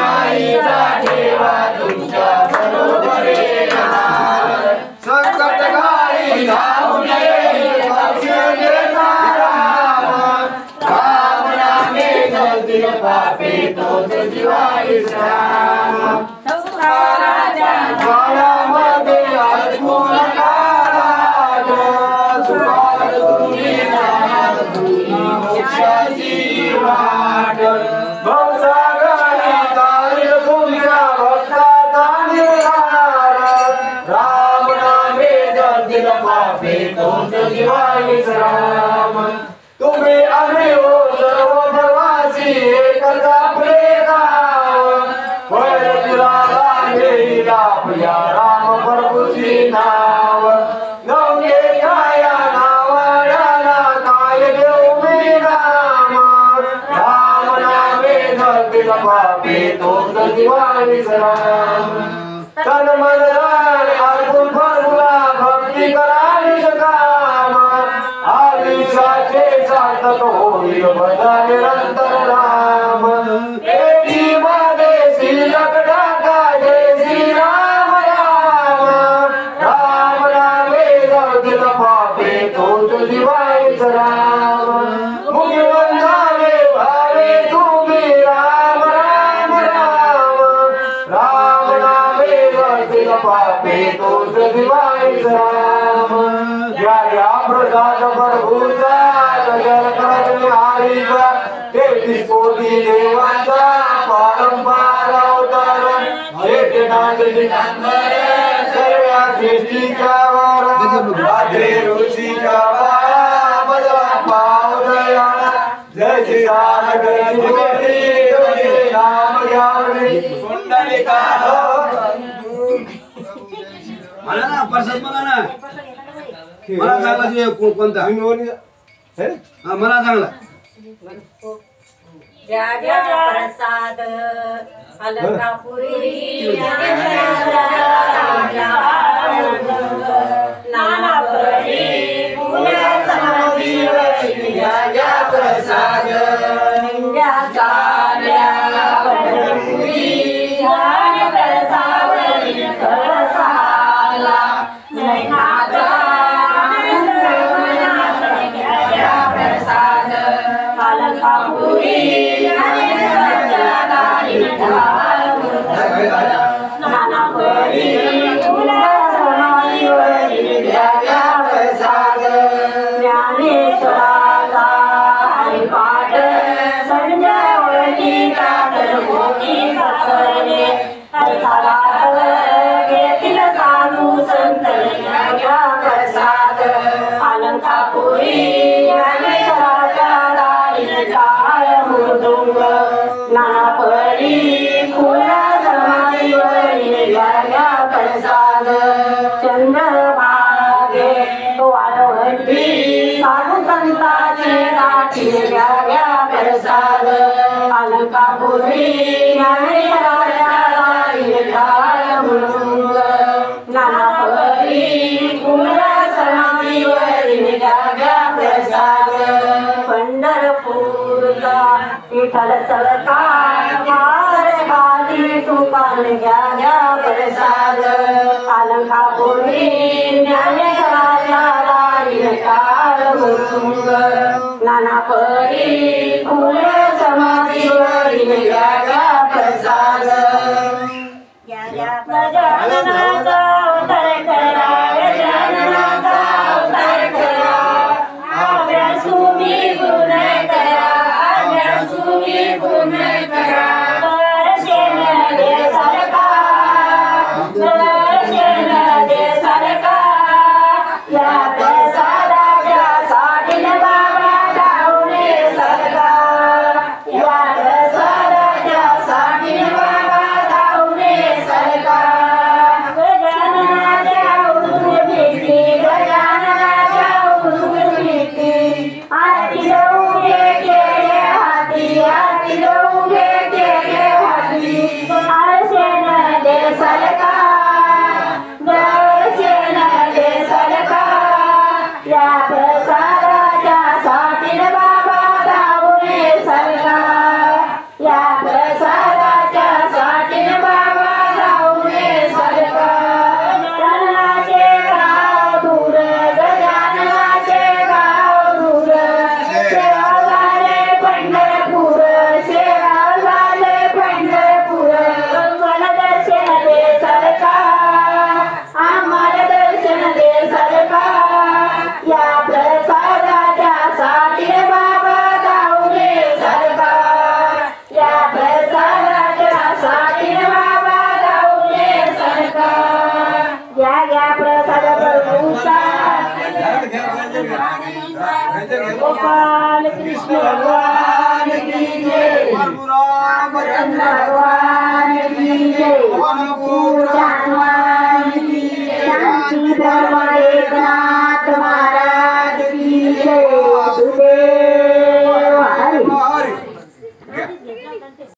आईचा ठेवा तुमच्या बरोबरीने राहा. संकटकाळी धावून येईल औषधेचा राम. राम नामे जगतील पापी तोच जीवा विश्राम. काळामध्ये अडकून काळात सुखात तुम्ही जाणार तुम्ही मोक्षाची वाट. भवसागरी तारील तुमच्या भक्ताचा निर्धार. राम नामे जगतील पापी तोच जीवा विश्राम. तुम्ही आम्ही हो सर्व प्रवासी एकच आपले गाव. आपल्या राम प्रभूची नाव. नवके काया नावाला काय देऊ मी राम. राम नामे जगतील पापी तोच जीवा विश्राम. तन मन धन अर्पण फळला भक्ती करा निष्काम. आयुष्याचे सार्थक होईल बदा निरंतर राम. शिल्लक टाका जय श्री राम राम. राम नामे जगतील पापी तोच जीवा विश्राम. मुखी वंदावे भावे तुम्ही राम राम राम. राम नामे जगतील पापी तोच जीवा विश्राम. या प्रसाद प्रभूचा जल करणे हरीचा. 33 कोटी देवांचा पारंपार अवतार. एक नांदली सर्व सृष्टीच्या वर. आद्रे ऋषीच्या बाळा बदला पावदया. जय श्री राम जय नाम घ्यावे कुंडलिका. मला ना प्रसाद मला ना मला चांगला जे कोणता मला चांगला द्या द्या प्रसाद अलंकापुरी नानापरी पुण्या समाधीवरी द्या द्या प्रसाद. निंद्याचा द्या पंढरपुरी ध्यान कळसावरी कळसाला. नैनाचा आनंद मनात द्या द्या प्रसाद अलंकापुरी. चंद्रभागे वाळवंटी साधू संतांची गाठी द्या द्या प्रसाद अलंकापुरी. नानापरी पुण्या समाधीवरी द्या द्या प्रसाद. पंढरपूरचा विठ्ठल सरकार मार घाली तुकान घ्या द्या प्रसाद अलंकापुरी. ज्ञानेश्वराच्या नानापरी पुण्य समाधीवरी द्या द्या प्रसाद. गजाननाचा अवतार करा गजाननाचा अवतार करा. अभ्यास तुम्ही पूर्ण करा अभ्यास तुम्ही पूर्ण करा. दर्शन दे सरका दर्शन दे सरका. या प्रसादाच्या साठीने बाबा धावणे सरका. या प्रसादाच्या साठीने बाबा धावणे सरका. गोपाल कृष्ण भगवान की जय प्रभु रामचंद्र भगवान की जय भगवान